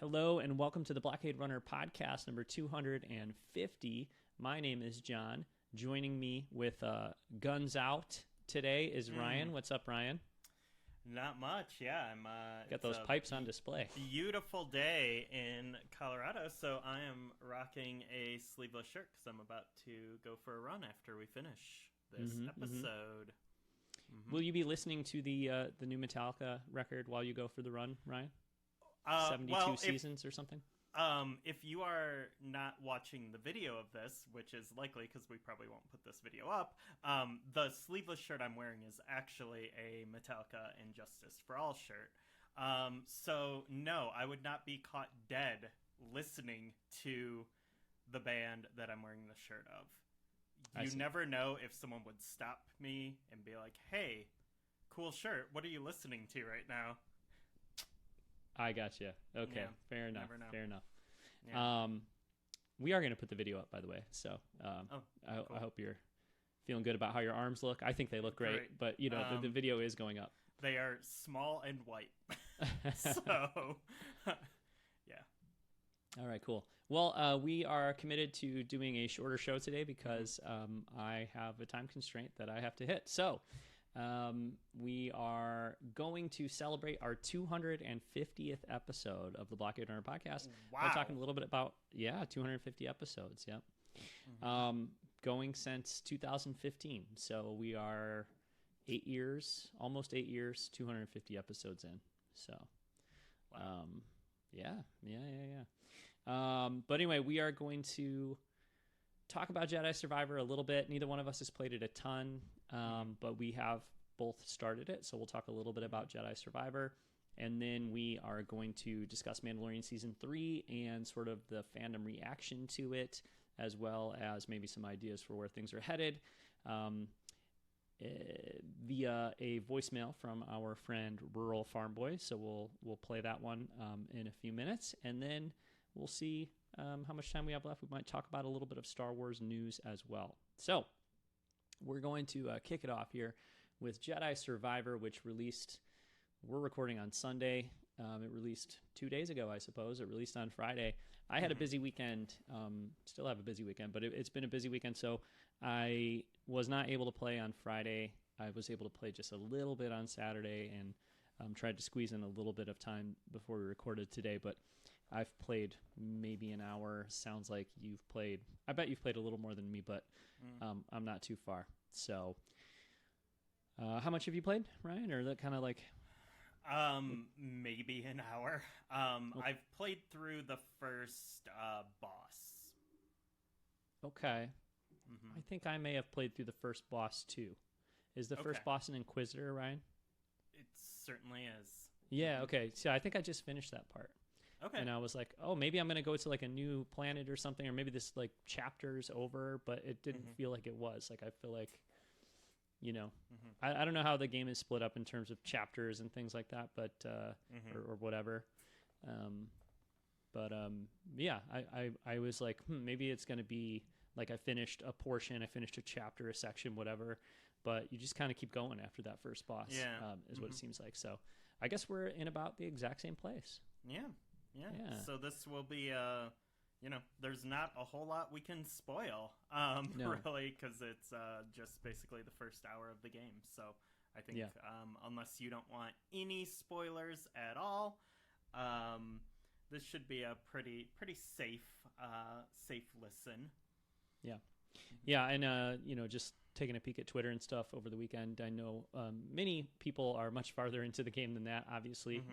Hello and welcome to the Blockade Runner podcast number 250. My name is John. Joining me with guns out today is Ryan. What's up, Ryan? Not much, yeah. I'm got those pipes on display. Beautiful day in Colorado, so I am rocking a sleeveless shirt because I'm about to go for a run after we finish this episode. Will you be listening to the new Metallica record while you go for the run, Ryan? 72 seasons or something? If you are not watching the video of this, which is likely because we probably won't put this video up, the sleeveless shirt I'm wearing is actually a Metallica and Justice for All shirt. So no, I would not be caught dead listening to the band that I'm wearing the shirt of. You never know if someone would stop me and be like, hey, cool shirt, what are you listening to right now? I gotcha. Okay, Yeah, fair enough. Fair enough. Yeah. We are going to put the video up, by the way. So Cool. I hope you're feeling good about how your arms look. I think they look great. But you know, the video is going up. They are small and white. So, yeah. All right, cool. Well, we are committed to doing a shorter show today because I have a time constraint that I have to hit. So we are going to celebrate our 250th episode of the Blockade Runner podcast. Wow. We're talking a little bit about, 250 episodes. Yep. Going since 2015. So we are 8 years, almost 8 years, 250 episodes in. So, Wow. yeah. But anyway, we are going to talk about Jedi Survivor a little bit. Neither one of us has played it a ton, but we have both started it. So we'll talk a little bit about Jedi Survivor. And then we are going to discuss Mandalorian Season 3 and sort of the fandom reaction to it, as well as maybe some ideas for where things are headed. Via a voicemail from our friend Rural Farmboy. So we'll play that one in a few minutes. And then we'll see how much time we have left. We might talk about a little bit of Star Wars news as well. So we're going to kick it off here with Jedi Survivor, which released, we're recording on Sunday. It released 2 days ago, I suppose. It released on Friday. I had a busy weekend, still have a busy weekend, but it's been a busy weekend. So I was not able to play on Friday. I was able to play just a little bit on Saturday and tried to squeeze in a little bit of time before we recorded today, but I've played maybe an hour. Sounds like you've played, I bet you've played a little more than me, but I'm not too far. So how much have you played, Ryan? Or that kind of like... Maybe an hour. Okay. I've played through the first boss. Okay. I think I may have played through the first boss too. Is the first boss an Inquisitor, Ryan? It certainly is. Yeah, okay. So I think I just finished that part. Okay. And I was like, oh, maybe I'm going to go to like a new planet or something, or maybe this like chapter's over, but it didn't feel like it was. Like I feel like, you know, I don't know how the game is split up in terms of chapters and things like that, but or whatever. Yeah, I was like, maybe it's going to be like I finished a portion, I finished a chapter, a section, whatever. But you just kind of keep going after that first boss, is what it seems like. So I guess we're in about the exact same place. Yeah. So this will be, there's not a whole lot we can spoil, really, because it's just basically the first hour of the game. So I think unless you don't want any spoilers at all, this should be a pretty safe listen. Yeah. Yeah, and just taking a peek at Twitter and stuff over the weekend, I know many people are much farther into the game than that. Obviously,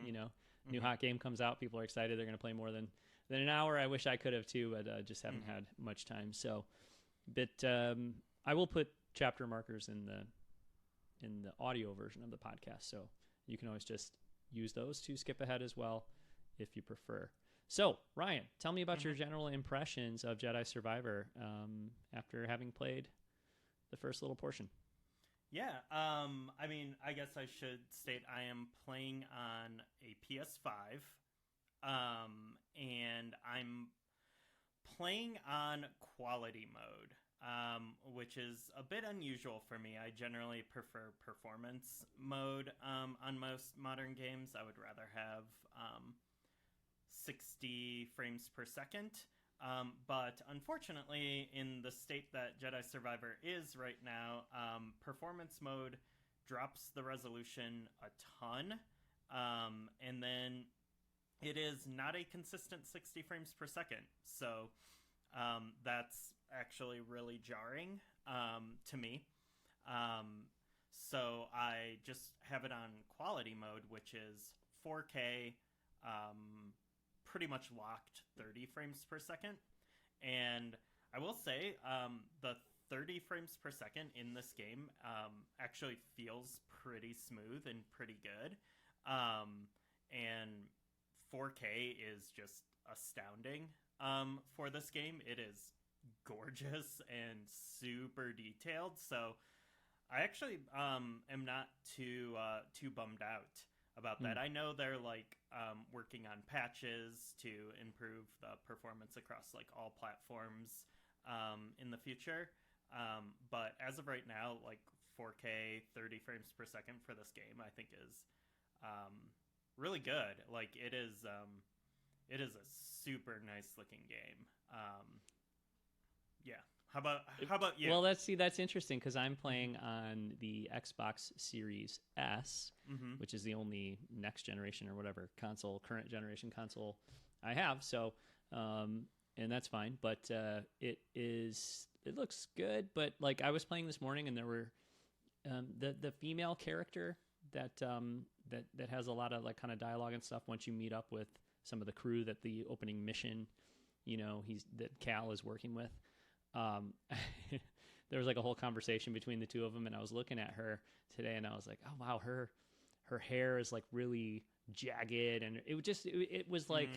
new hot game comes out, people are excited, they're going to play more than an hour. I wish I could have too, but just haven't had much time. So, but I will put chapter markers in the audio version of the podcast, so you can always just use those to skip ahead as well if you prefer. So, Ryan, tell me about your general impressions of Jedi Survivor after having played the first little portion. Yeah, I guess I should state I am playing on a PS5, and I'm playing on quality mode, which is a bit unusual for me. I generally prefer performance mode on most modern games. I would rather have 60 frames per second. But unfortunately, in the state that Jedi Survivor is right now, performance mode drops the resolution a ton. And then it is not a consistent 60 frames per second. So that's actually really jarring to me. So I just have it on quality mode, which is 4K, pretty much locked 30 frames per second. And I will say the 30 frames per second in this game actually feels pretty smooth and pretty good. And 4K is just astounding for this game. It is gorgeous and super detailed. So I actually am not too bummed out about that. I know they're like working on patches to improve the performance across like all platforms in the future. But as of right now, like 4K 30 frames per second for this game, I think is really good. Like it is a super nice looking game. Yeah. How about you? Well, that's interesting because I'm playing on the Xbox Series S, which is the only next generation or whatever current generation console I have. So, and that's fine. But it looks good. But like I was playing this morning, and there were the female character that has a lot of like kind of dialogue and stuff. Once you meet up with some of the crew that the opening mission, that Cal is working with. There was like a whole conversation between the two of them, and I was looking at her today, and I was like, "Oh wow, her hair is like really jagged," and it was like,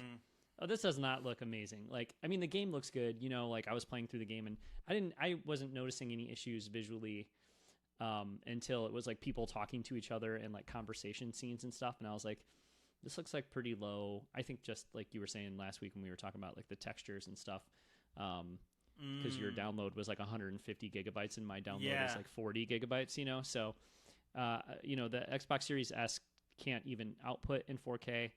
"Oh, this does not look amazing." Like, I mean, the game looks good, like I was playing through the game, and I wasn't noticing any issues visually until it was like people talking to each other and like conversation scenes and stuff, and I was like, "This looks like pretty low." I think just like you were saying last week when we were talking about like the textures and stuff. Because your download was like 150 gigabytes and my download is like 40 gigabytes, so, the Xbox Series S can't even output in 4K.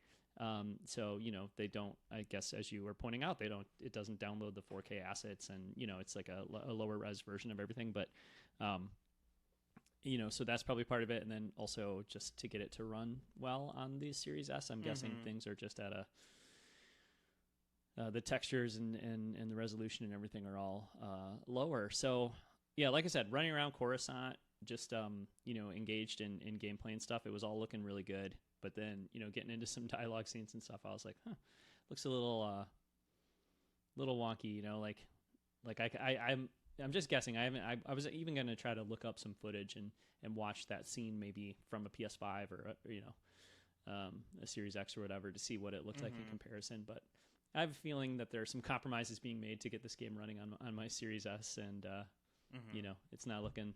So, they don't, I guess, as you were pointing out, it doesn't download the 4K assets and, it's like a lower res version of everything. But, so that's probably part of it. And then also just to get it to run well on the Series S, I'm guessing things are just at the textures and the resolution and everything are all lower. So, yeah, like I said, running around Coruscant, just, engaged in gameplay and stuff, it was all looking really good. But then, getting into some dialogue scenes and stuff, I was like, looks a little wonky, I'm just guessing. I was even going to try to look up some footage and watch that scene maybe from a PS5 or, a Series X or whatever to see what it looked like in comparison. But I have a feeling that there are some compromises being made to get this game running on my Series S, and it's not looking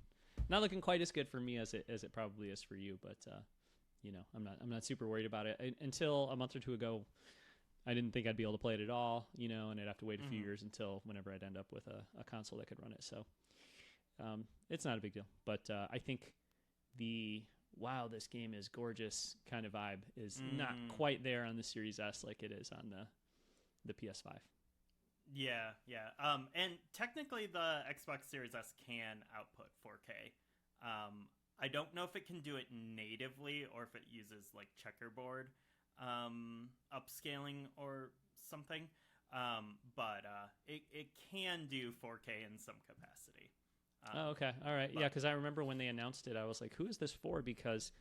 quite as good for me as it probably is for you. But I'm not super worried about it. Until a month or two ago, I didn't think I'd be able to play it at all, and I'd have to wait a few years until whenever I'd end up with a console that could run it. So it's not a big deal. But I think the wow, this game is gorgeous kind of vibe is not quite there on the Series S like it is on the PS5. Yeah. And technically the Xbox Series S can output 4K. I don't know if it can do it natively or if it uses like checkerboard upscaling or something. But it can do 4K in some capacity. Okay. All right. Yeah, because I remember when they announced it, I was like, who is this for? Because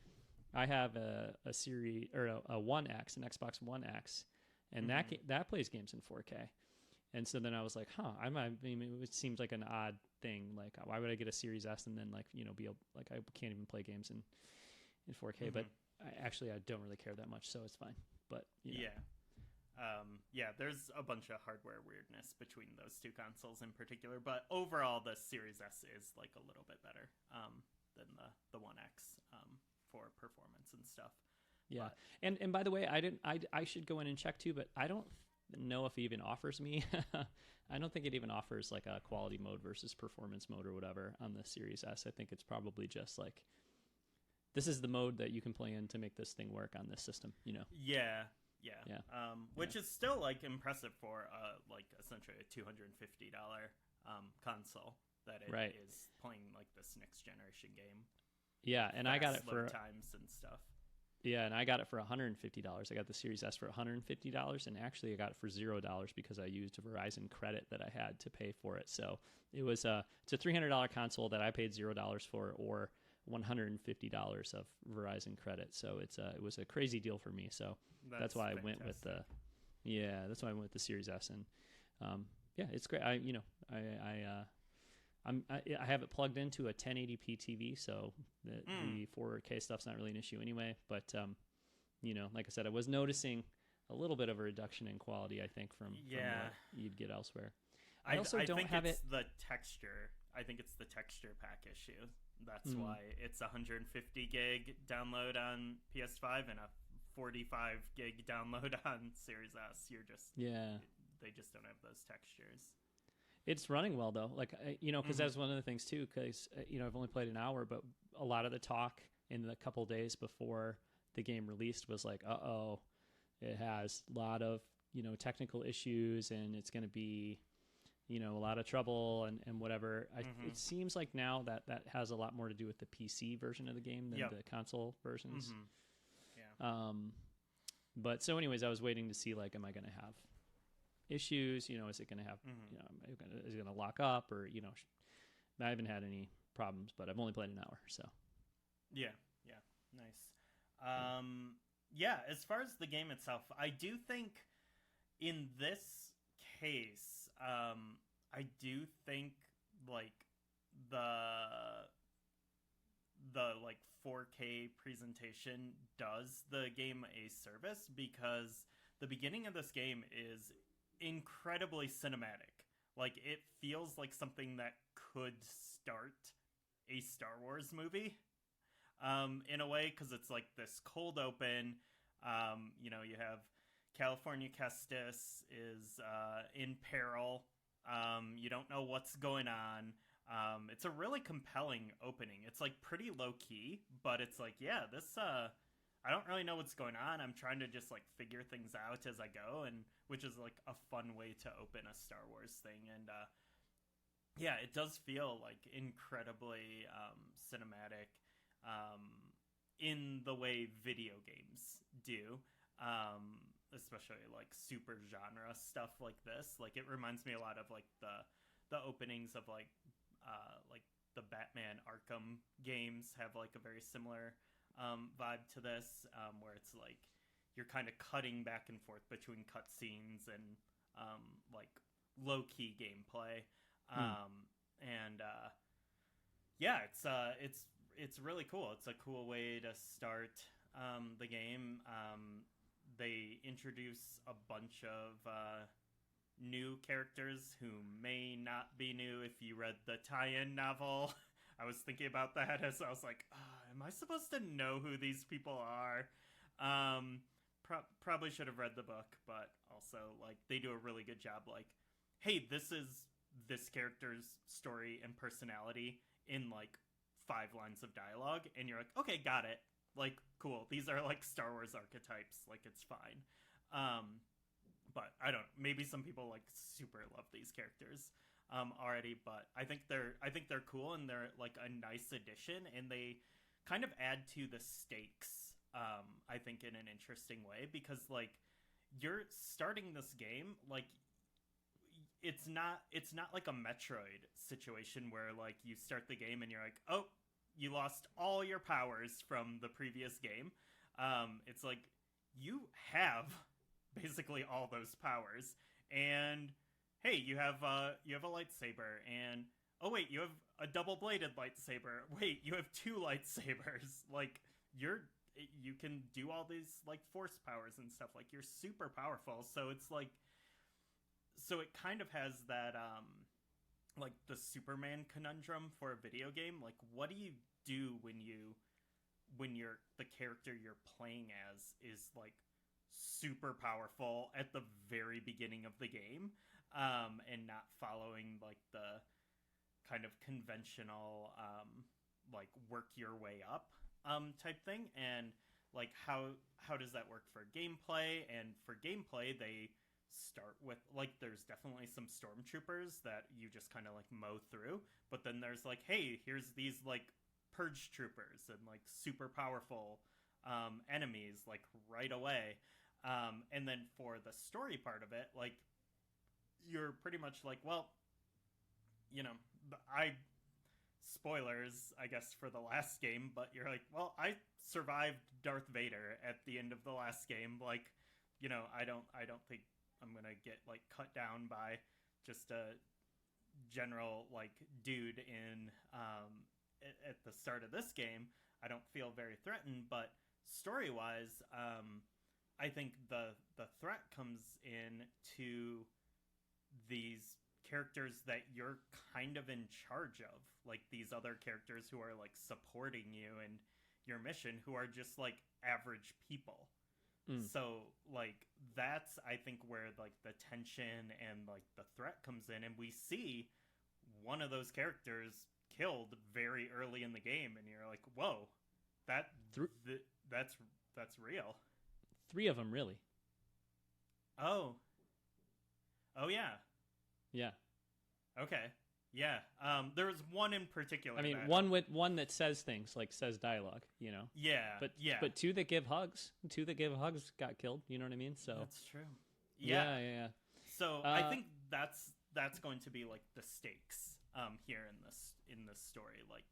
I have a series or a One X, an Xbox One X, and that plays games in 4K. And so then I was like, I mean, it seems like an odd thing. Like, why would I get a Series S and then be able, like, I can't even play games in 4K? But I don't really care that much, so it's fine. But there's a bunch of hardware weirdness between those two consoles in particular. But overall, the Series S is like a little bit better than the One X for performance and stuff. Yeah, but, and by the way, I should go in and check too, but I don't know if it even offers me. I don't think it even offers like a quality mode versus performance mode or whatever on the Series S. I think it's probably just like this is the mode that you can play in to make this thing work on this system. Yeah. Yeah. Which is still like impressive for like essentially a $250 console that it is playing like this next generation game. Yeah, and I got it for times and stuff. Yeah, and I got it for $150. I got the Series S for $150, and actually I got it for $0 because I used a Verizon credit that I had to pay for it. So it was it's a $300 console that I paid $0 for, or $150 of Verizon credit. So it was a crazy deal for me. So that's why fantastic. I went with the Series S, and yeah, it's great. I have it plugged into a 1080p TV, so the 4K stuff's not really an issue anyway. But like I said, I was noticing a little bit of a reduction in quality, I think, from what you'd get elsewhere. I also don't think have it's the texture. I think it's the texture pack issue. That's why it's 150 gig download on PS5 and a 45 gig download on Series S. They just don't have those textures. It's running well though, like because that's one of the things too. Because I've only played an hour, but a lot of the talk in the couple days before the game released was like, it has a lot of technical issues, and it's going to be a lot of trouble and whatever. It seems like now that has a lot more to do with the PC version of the game than the console versions. Yeah. But so anyways, I was waiting to see, like, am I going to have issues? Is it going to have, is it going to lock up, or, I haven't had any problems, but I've only played an hour, so. Yeah. Nice. As far as the game itself, I do think in this case, I do think, like, the like 4K presentation does the game a service, because the beginning of this game is incredibly cinematic. Like, it feels like something that could start a Star Wars movie, in a way, because it's like this cold open. You have California Kestis is in peril. You don't know what's going on. It's a really compelling opening. It's like pretty low key, but it's like, I don't really know what's going on. I'm trying to just like figure things out as I go, and which is like a fun way to open a Star Wars thing. And it does feel like incredibly cinematic, in the way video games do, especially like super genre stuff like this. Like, it reminds me a lot of like the openings of like the Batman Arkham games have like a very similar vibe to this, where it's like you're kind of cutting back and forth between cutscenes and like low-key gameplay. It's really cool. It's a cool way to start the game. They introduce a bunch of new characters who may not be new if you read the tie-in novel. I was thinking about that as I was like, am I supposed to know who these people are? Probably should have read the book, but also, like, they do a really good job. Like, hey, this is this character's story and personality in like 5 lines of dialogue, and you're like, okay, got it. Like, cool. These are like Star Wars archetypes. Like, it's fine. But I don't. Maybe some people like super love these characters already. But I think they're cool, and they're like a nice addition, and they kind of add to the stakes. I think in an interesting way, because like you're starting this game, like it's not like a Metroid situation where like you start the game and you're like, oh, you lost all your powers from the previous game. It's like you have basically all those powers, and hey, you have a lightsaber, and oh wait, you have a double-bladed lightsaber. Wait, you have 2 lightsabers. Like, you can do all these like force powers and stuff. Like, you're super powerful. So it's like, so it kind of has that like the Superman conundrum for a video game. Like, what do you do when you're the character you're playing as is like super powerful at the very beginning of the game, and not following like the kind of conventional like work your way up type thing. And like how does that work for gameplay? And for gameplay, they start with like there's definitely some stormtroopers that you just kind of like mow through, but then there's like, hey, here's these like purge troopers and like super powerful enemies like right away. And then for the story part of it, like you're pretty much like, well, you know, I spoilers, I guess, for the last game, but you're like, well, I survived Darth Vader at the end of the last game. Like, you know, I don't think I'm gonna get like cut down by just a general like dude in at the start of this game. I don't feel very threatened, but story wise, I think the threat comes in to these characters that you're kind of in charge of, like these other characters who are like supporting you and your mission, who are just like average people. So like that's, I think, where like the tension and like the threat comes in, and we see one of those characters killed very early in the game, and you're like, whoa, that's real. 3 of them, really. Oh Yeah. Okay. Yeah. There was one in particular. I mean, one that says things, like says dialogue, you know. Yeah. But 2 that give hugs. 2 that give hugs got killed. You know what I mean? So that's true. Yeah. So I think that's going to be like the stakes here in this story. Like,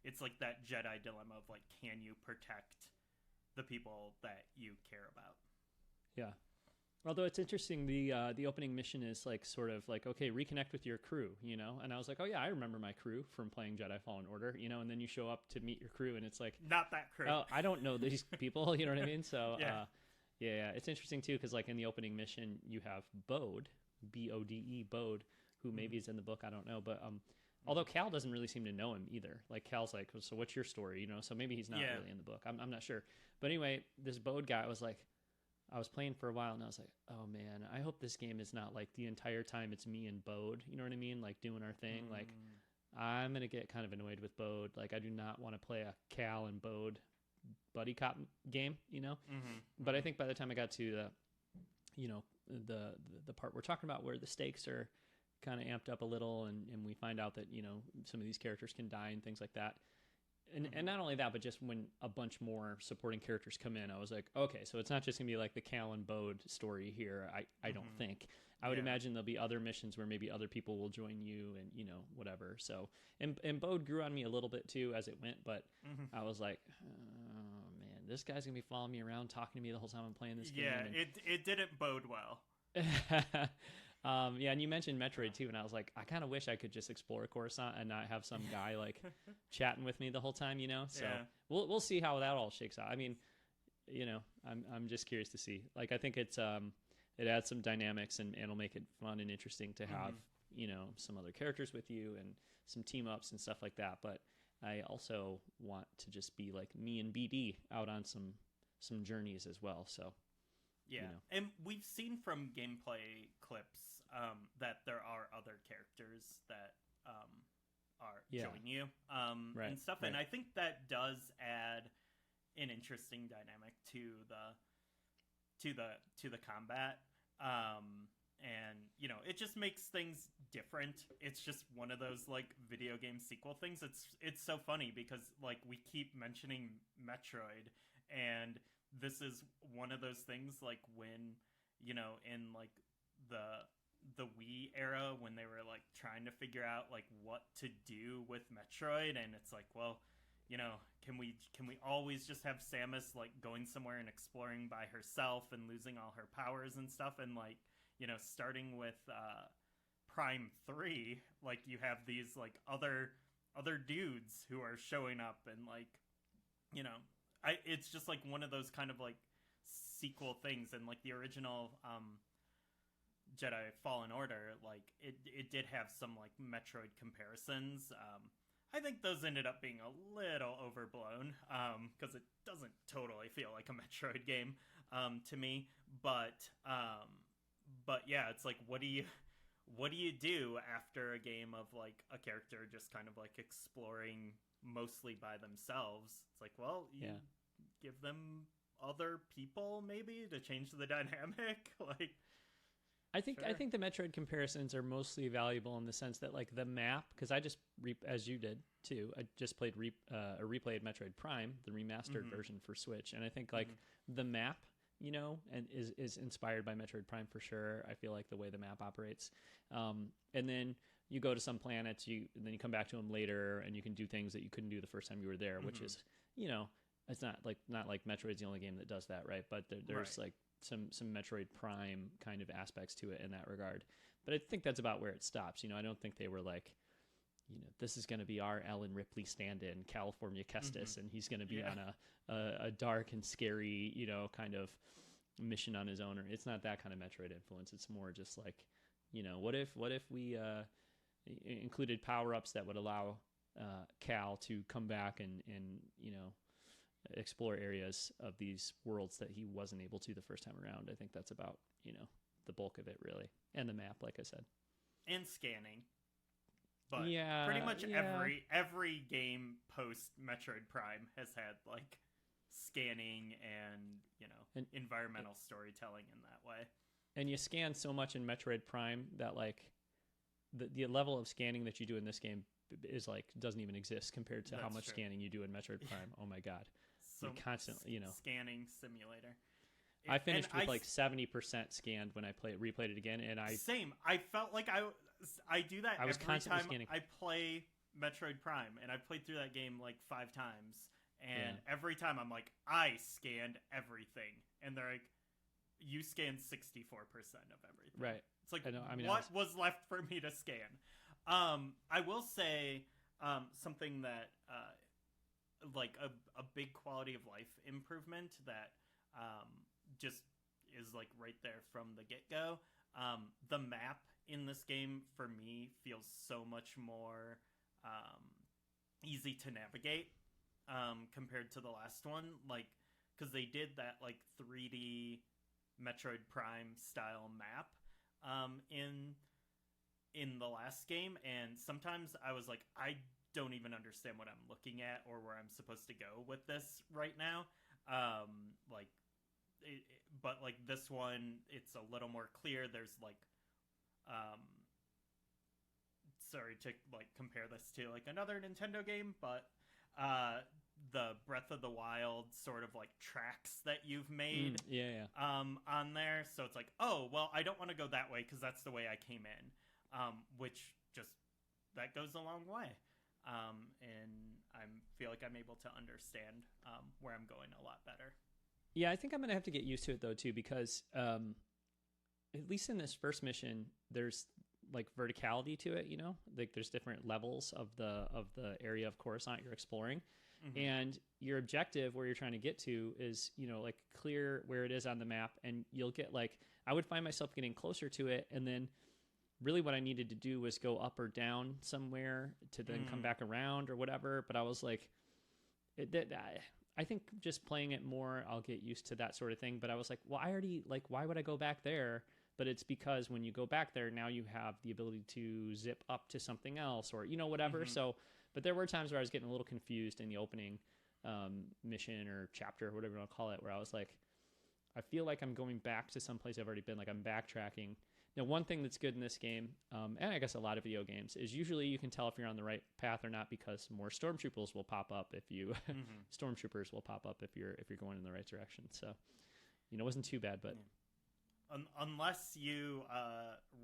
it's like that Jedi dilemma of like, can you protect the people that you care about? Yeah. Although it's interesting, the opening mission is like sort of like, okay, reconnect with your crew, you know? And I was like, oh yeah, I remember my crew from playing Jedi Fallen Order, you know? And then you show up to meet your crew and it's like, not that crew. Oh, I don't know these people, you know what I mean? So yeah. It's interesting too, because like in the opening mission you have Bode, B-O-D-E, Bode, who maybe is in the book, I don't know, but although Cal doesn't really seem to know him either. Like Cal's like, so what's your story, you know? So maybe he's not really in the book. I'm not sure. But anyway, this Bode guy was like, I was playing for a while and I was like, oh man, I hope this game is not like the entire time it's me and Bode, you know what I mean? Like doing our thing. Like I'm going to get kind of annoyed with Bode. Like I do not want to play a Cal and Bode buddy cop game, you know? But I think by the time I got to the, you know, the part we're talking about where the stakes are kind of amped up a little and we find out that, you know, some of these characters can die and things like that. And not only that, but just when a bunch more supporting characters come in, I was like, okay, so it's not just going to be like the Cal and Bode story here, I don't think. I would imagine there'll be other missions where maybe other people will join you and, you know, whatever. So, and Bode grew on me a little bit too as it went, but I was like, oh man, this guy's going to be following me around, talking to me the whole time I'm playing this game. Yeah, it didn't bode well. Yeah, and you mentioned Metroid too, and I was like, I kind of wish I could just explore Coruscant and not have some guy like chatting with me the whole time, you know. So we'll see how that all shakes out. I mean, you know, I'm just curious to see. Like, I think it adds some dynamics and it'll make it fun and interesting to have you know, some other characters with you and some team ups and stuff like that. But I also want to just be like me and BD out on some journeys as well. So. Yeah, you know. And we've seen from gameplay clips that there are other characters that are join you and stuff, and I think that does add an interesting dynamic to the combat, and you know, it just makes things different. It's just one of those like video game sequel things. It's so funny because like we keep mentioning Metroid, and this is one of those things like when, you know, in like the Wii era when they were like trying to figure out like what to do with Metroid, and it's like, well, you know, can we always just have Samus like going somewhere and exploring by herself and losing all her powers and stuff, and like, you know, starting with Prime 3, like you have these like other dudes who are showing up, and like, you know, it's just like one of those kind of like sequel things, and like the original Jedi Fallen Order, like it did have some like Metroid comparisons. I think those ended up being a little overblown because it doesn't totally feel like a Metroid game to me. But yeah, it's like, what do you do after a game of like a character just kind of like exploring mostly by themselves? It's like, well, give them other people maybe to change the dynamic. Like, I think the Metroid comparisons are mostly valuable in the sense that like the map, because I just as you did too, I just played replayed Metroid Prime, the remastered version for Switch, and I think like the map, you know, and is inspired by Metroid Prime for sure. I feel like the way the map operates, and then you go to some planets, and then you come back to them later, and you can do things that you couldn't do the first time you were there, which is, you know, it's not like Metroid's the only game that does that, right? But there's like some Metroid Prime kind of aspects to it in that regard. But I think that's about where it stops. You know, I don't think they were like, you know, this is going to be our Ellen Ripley stand-in, California Kestis, and he's going to be on a dark and scary, you know, kind of mission on his own. Or it's not that kind of Metroid influence. It's more just like, you know, what if we included power-ups that would allow Cal to come back and you know, explore areas of these worlds that he wasn't able to the first time around. I think that's about, you know, the bulk of it really. And the map, like I said. And scanning. But pretty much every game post Metroid Prime has had like scanning and, you know, environmental storytelling in that way. And you scan so much in Metroid Prime that like the level of scanning that you do in this game is like doesn't even exist compared to how much scanning you do in Metroid Prime. Oh my god. So you constantly, you know, scanning simulator. I finished with like 70% scanned when I replayed it again, and I felt like I do that every time scanning. I play Metroid Prime, and I played through that game like 5 times, and every time I'm like, I scanned everything, and they're like, you scanned 64% of everything. Right. It's like, what was left for me to scan? I will say something that like a big quality of life improvement that just is like right there from the get-go. The map in this game for me feels so much more easy to navigate compared to the last one, like because they did that like 3D Metroid Prime style map in the last game, and sometimes I was like, I don't even understand what I'm looking at or where I'm supposed to go with this right now. But like this one, it's a little more clear. There's like, sorry to like compare this to like another Nintendo game, but the Breath of the Wild sort of like tracks that you've made, on there. So it's like, oh well, I don't want to go that way because that's the way I came in, which just that goes a long way. And I feel like I'm able to understand where I'm going a lot better. Yeah, I think I'm going to have to get used to it, though, too, because at least in this first mission, there's like verticality to it, you know? Like there's different levels of the area of Coruscant you're exploring. And your objective where you're trying to get to is, you know, like clear where it is on the map. And you'll get like, I would find myself getting closer to it, and then really what I needed to do was go up or down somewhere to then come back around or whatever. But I was like, I think just playing it more, I'll get used to that sort of thing. But I was like, well, I already, like, why would I go back there? But it's because when you go back there, now you have the ability to zip up to something else or, you know, whatever. So, but there were times where I was getting a little confused in the opening mission or chapter or whatever you want to call it, where I was like, I feel like I'm going back to some place I've already been, like I'm backtracking. Now, one thing that's good in this game, and I guess a lot of video games, is usually you can tell if you're on the right path or not because more stormtroopers will pop up if you stormtroopers will pop up if you're going in the right direction. So, you know, it wasn't too bad, but unless you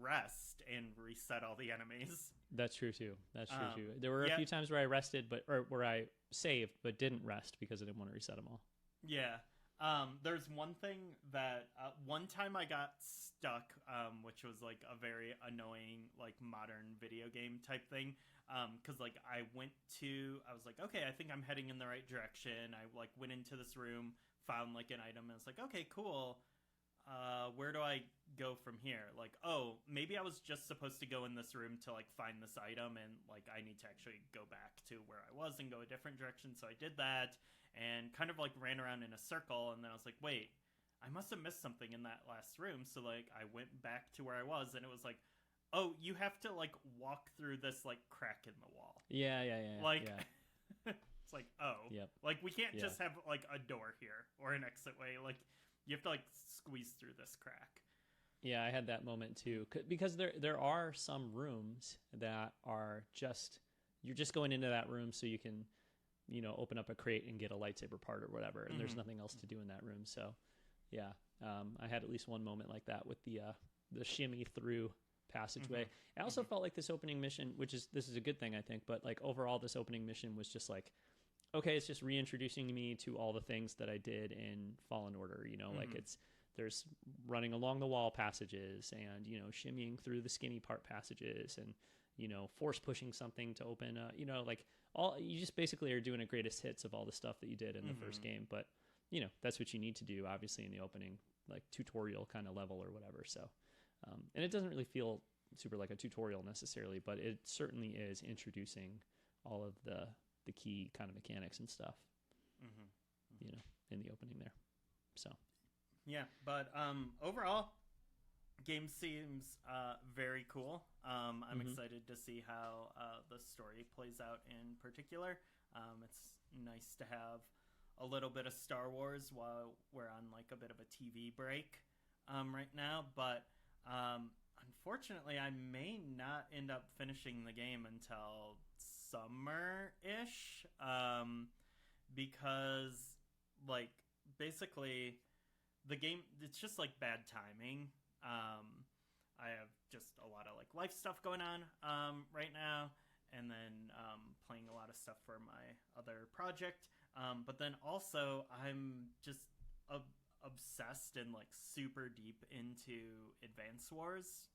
rest and reset all the enemies. That's true too. There were a few times where I rested, or where I saved but didn't rest because I didn't want to reset them all. Yeah. There's one thing that one time I got stuck, which was like a very annoying, like modern video game type thing. Cause like I was like, okay, I think I'm heading in the right direction. I like went into this room, found like an item, and it's like, okay, cool. Where do I go from here? Like, oh, maybe I was just supposed to go in this room to like find this item, and like I need to actually go back to where I was and go a different direction. So I did that and kind of like ran around in a circle, and then I was like, wait, I must have missed something in that last room. So like I went back to where I was, and it was like, oh, you have to like walk through this like crack in the wall. Yeah. Like, It's like, oh, Yep. like we can't Yeah. just have like a door here or an exit way. Like you have to like squeeze through this crack. Yeah, I had that moment too, because there are some rooms that are just, you're just going into that room so you can, open up a crate and get a lightsaber part or whatever, and there's nothing else to do in that room. So, yeah, I had at least one moment like that with the shimmy through passageway. I also felt like this opening mission, this is a good thing, I think, but like overall, this opening mission was just like, okay, it's just reintroducing me to all the things that I did in Fallen Order. Like there's running along the wall passages and, shimmying through the skinny part passages and, force pushing something to open, like you just basically are doing a greatest hits of all the stuff that you did in the first game. But, that's what you need to do, obviously, in the opening, like tutorial kind of level or whatever. So, and it doesn't really feel super like a tutorial necessarily, but it certainly is introducing all of the key kind of mechanics and stuff, in the opening there. So. Yeah, but overall, game seems very cool. I'm excited to see how the story plays out in particular. It's nice to have a little bit of Star Wars while we're on like a bit of a TV break right now, but unfortunately, I may not end up finishing the game until summer-ish, because like basically the game, it's just like bad timing. I have just a lot of like life stuff going on right now, and then playing a lot of stuff for my other project, but then also I'm just obsessed and like super deep into Advance Wars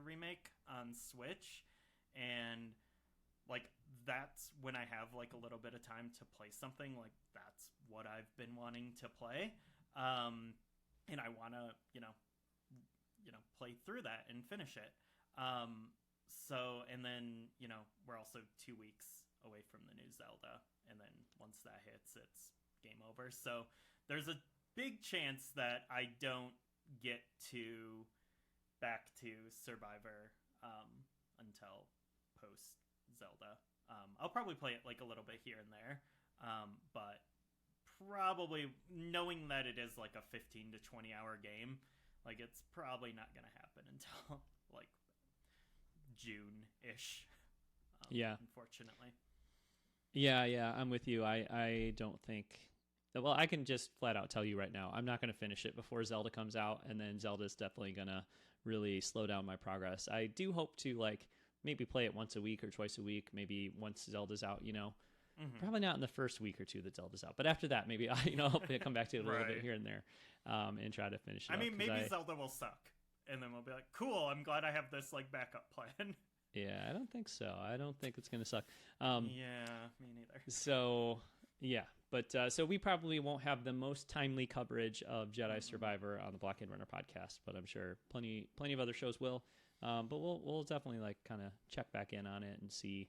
remake on Switch, and like that's when I have like a little bit of time to play something. Like that's what I've been wanting to play, and I want to play through that and finish it. So, and then we're also 2 weeks away from the new Zelda, and then once that hits, it's game over. So there's a big chance that I don't get back to Survivor until post Zelda. I'll probably play it like a little bit here and there, but probably knowing that it is like a 15 to 20 hour game, like it's probably not gonna happen until like June-ish. Yeah, unfortunately. Yeah, I'm with you. I don't think. Well, I can just flat out tell you right now, I'm not going to finish it before Zelda comes out, and then Zelda's definitely going to really slow down my progress. I do hope to like maybe play it once a week or twice a week, maybe once Zelda's out, Probably not in the first week or two that Zelda's out, but after that, maybe hopefully come back to it a little bit here and there, and try to finish it I up, mean, maybe Zelda will suck, and then we'll be like, cool, I'm glad I have this like backup plan. Yeah, I don't think so. I don't think it's going to suck. Yeah, me neither. So, yeah. But so we probably won't have the most timely coverage of Jedi Survivor on the Blockade Runner podcast, but I'm sure plenty of other shows will. But we'll definitely like kind of check back in on it and see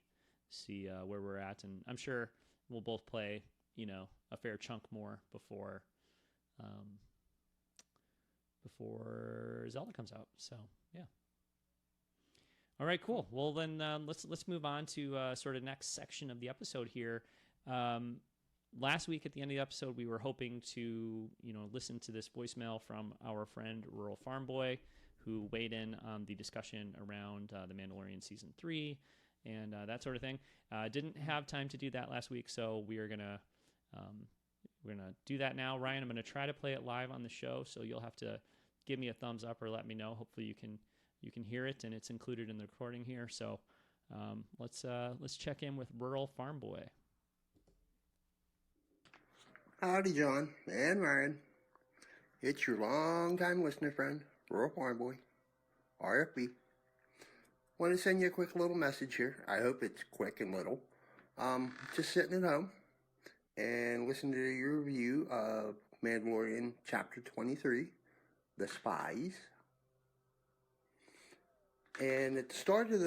where we're at, and I'm sure we'll both play a fair chunk more before Zelda comes out. So yeah. All right, cool. Well, then let's move on to sort of next section of the episode here. Last week at the end of the episode, we were hoping to listen to this voicemail from our friend Rural Farmboy, who weighed in on the discussion around the Mandalorian Season 3 and that sort of thing. Didn't have time to do that last week, so we're gonna do that now. Ryan, I'm gonna try to play it live on the show, so you'll have to give me a thumbs up or let me know. Hopefully you can hear it, and it's included in the recording here. So let's check in with Rural Farmboy. Howdy, John and Ryan. It's your long-time listener friend, Rural Farmboy, RFB. Want to send you a quick little message here. I hope it's quick and little. Just sitting at home and listening to your review of Mandalorian Chapter 23, The Spies. And at the start of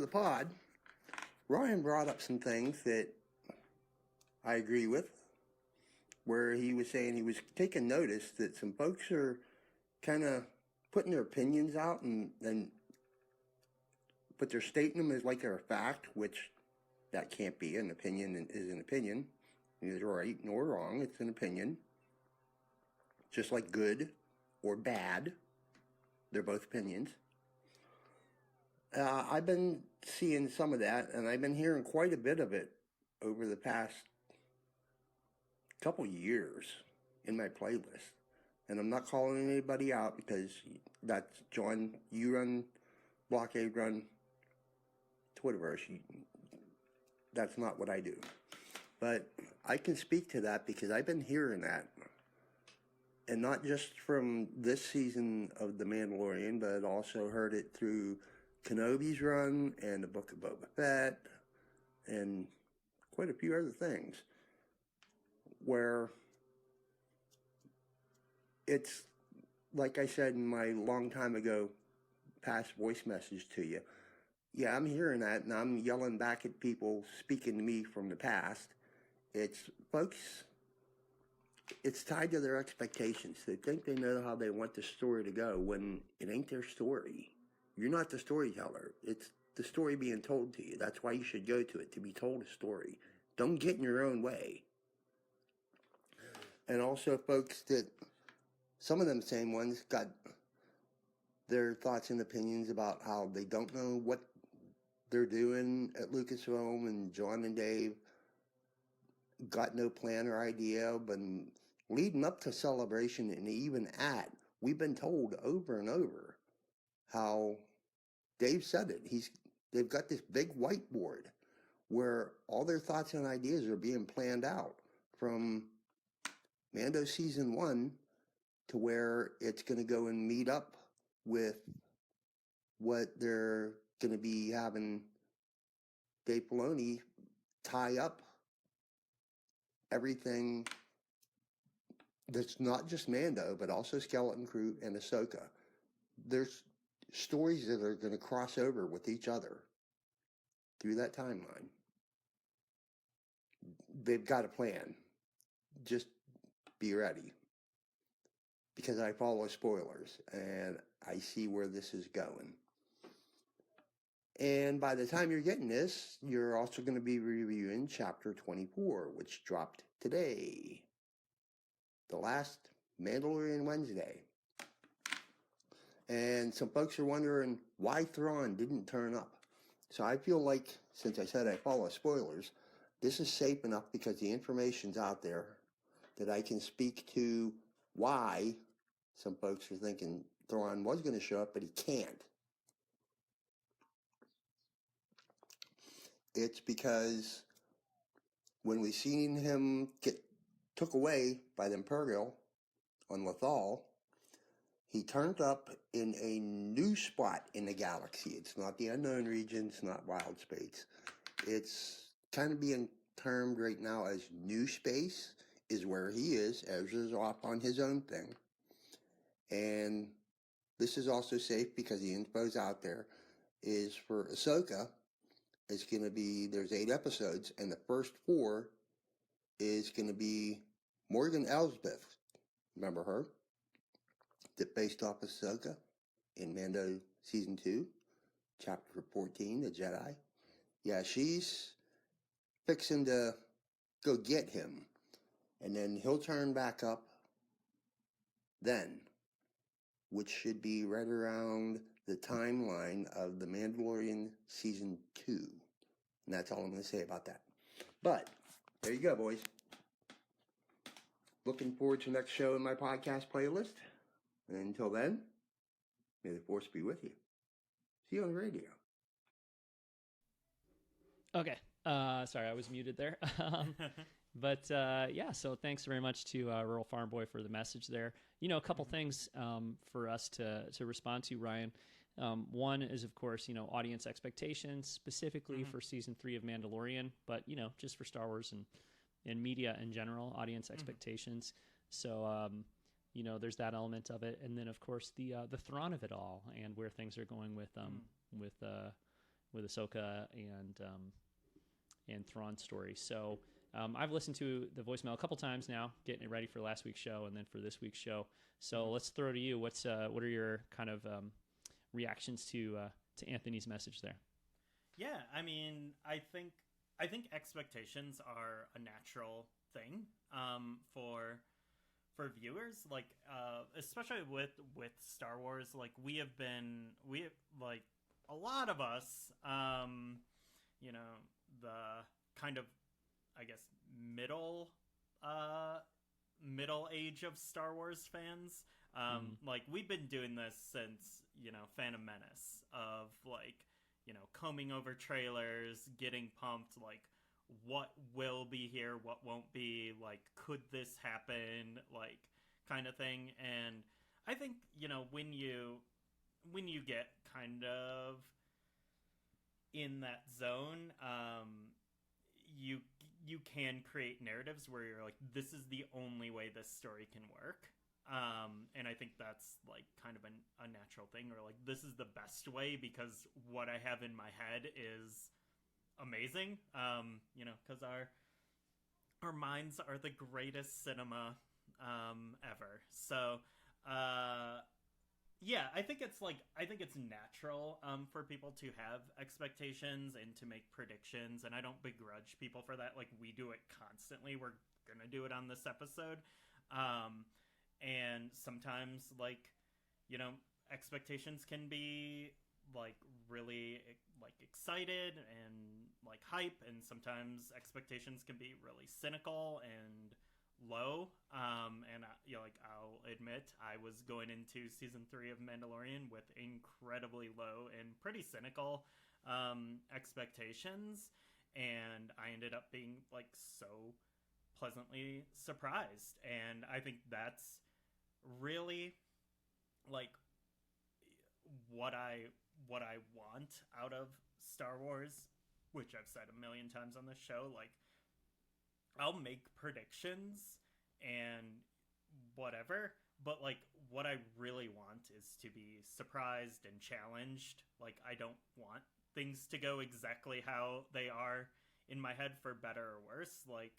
the pod, Ryan brought up some things that I agree with, where he was saying he was taking notice that some folks are kind of putting their opinions out but they're stating them as like they're a fact, which That can't be. An opinion is an opinion. Neither right nor wrong. It's an opinion. Just like good or bad, they're both opinions. I've been seeing some of that, and I've been hearing quite a bit of it over the past couple years in my playlist. And I'm not calling anybody out because that's John, you run Blockade, run Twitterverse. That's not what I do. But I can speak to that because I've been hearing that. And not just from this season of The Mandalorian, but also heard it through Kenobi's run and the Book of Boba Fett and quite a few other things where it's, like I said in my long time ago past voice message to you, yeah, I'm hearing that and I'm yelling back at people speaking to me from the past. It's, folks, it's tied to their expectations. They think they know how they want the story to go when it ain't their story. You're not the storyteller. It's the story being told to you. That's why you should go to it, to be told a story. Don't get in your own way. And also, folks, that some of them same ones got their thoughts and opinions about how they don't know what they're doing at Lucasfilm, and John and Dave got no plan or idea, but leading up to Celebration and even at, we've been told over and over how Dave said it. They've got this big whiteboard where all their thoughts and ideas are being planned out from Mando season 1 to where it's going to go and meet up with what they're going to be having Dave Filoni tie up everything that's not just Mando, but also Skeleton Crew and Ahsoka. There's stories that are going to cross over with each other through that timeline. They've got a plan. Just be ready. Because I follow spoilers, and I see where this is going. And by the time you're getting this, you're also going to be reviewing Chapter 24, which dropped today. The last Mandalorian Wednesday. And some folks are wondering why Thrawn didn't turn up. So I feel like, since I said I follow spoilers, this is safe enough because the information's out there that I can speak to why some folks are thinking Thrawn was going to show up, but he can't. It's because when we seen him get took away by the Imperial on Lothal, he turned up in a new spot in the galaxy. It's not the unknown region. It's not wild space. It's kind of being termed right now as new space is where he is. Ezra's off on his own thing. And this is also safe because the info's out there, is for Ahsoka. It's going to be, there's 8 episodes, and the first 4 is going to be Morgan Elsbeth. Remember her? That based off Ahsoka in Mando Season 2, Chapter 14, the Jedi. Yeah, she's fixing to go get him. And then he'll turn back up then, which should be right around the timeline of The Mandalorian Season 2. And that's all I'm going to say about that. But, there you go, boys. Looking forward to the next show in my podcast playlist. And until then, may the Force be with you. See you on the radio. Okay. Sorry, I was muted there. But yeah, so thanks very much to Rural Farmboy for the message there. You know, a couple things for us to respond to, Ryan. One is, of course, you know, audience expectations, specifically for Season 3 of Mandalorian, but, you know, just for Star Wars and media in general, audience expectations. So, you know, there's that element of it. And then, of course, the Thrawn of it all and where things are going with Ahsoka and Thrawn's story. So I've listened to the voicemail a couple times now, getting it ready for last week's show and then for this week's show. So let's throw it to you. What are your kind of reactions to Anthony's message there? Yeah, I mean, I I think expectations are a natural thing for viewers, like especially with Star Wars. Like we like a lot of us, you know, the kind of, I guess, middle age of Star Wars fans. Like we've been doing this since, you know, Phantom Menace, of like, you know, combing over trailers, getting pumped, like what will be here, what won't be, like could this happen, like kind of thing. And I think, you know, when you get kind of in that zone, you can create narratives where you're like, this is the only way this story can work. And I think that's like kind of a natural thing, or like, this is the best way because what I have in my head is amazing. You know, because our minds are the greatest cinema ever. So yeah, I think it's natural for people to have expectations and to make predictions, and I don't begrudge people for that. Like, we do it constantly. We're gonna do it on this episode. And sometimes, like, you know, expectations can be like really like excited and like hype, and sometimes expectations can be really cynical and low. And you know, like, I'll admit, I was going into season 3 of Mandalorian with incredibly low and pretty cynical expectations, and I ended up being like so pleasantly surprised. And I think that's really like what I want out of Star Wars, which I've said a million times on this show. Like, I'll make predictions and whatever, but like, what I really want is to be surprised and challenged. Like, I don't want things to go exactly how they are in my head, for better or worse. Like,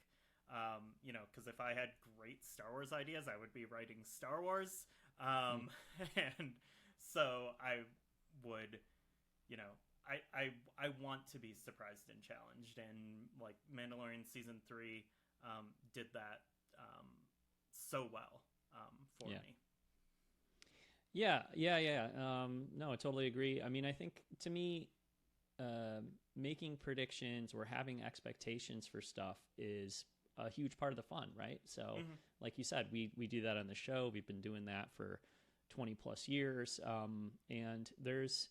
you know, because if I had great Star Wars ideas, I would be writing Star Wars. And so I would, you know, I want to be surprised and challenged, and like Mandalorian season 3 did that so well for me. Yeah. No, I totally agree. I mean, I think, to me, making predictions or having expectations for stuff is a huge part of the fun, right? So, like you said, we do that on the show. We've been doing that for 20 plus years, and there's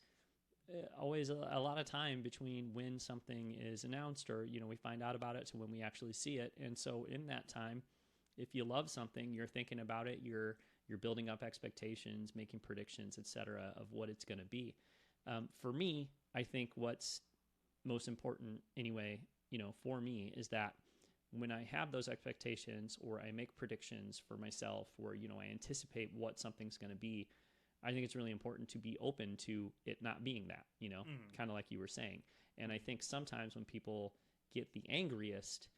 always a lot of time between when something is announced, or, you know, we find out about it, to when we actually see it. And so in that time, if you love something, you're thinking about it, you're building up expectations, making predictions, etc., of what it's going to be. For me, I think what's most important anyway, you know, for me, is that when I have those expectations, or I make predictions for myself, or, you know, I anticipate what something's going to be, I think it's really important to be open to it not being that, you know, kind of like you were saying. And I think sometimes when people get the angriest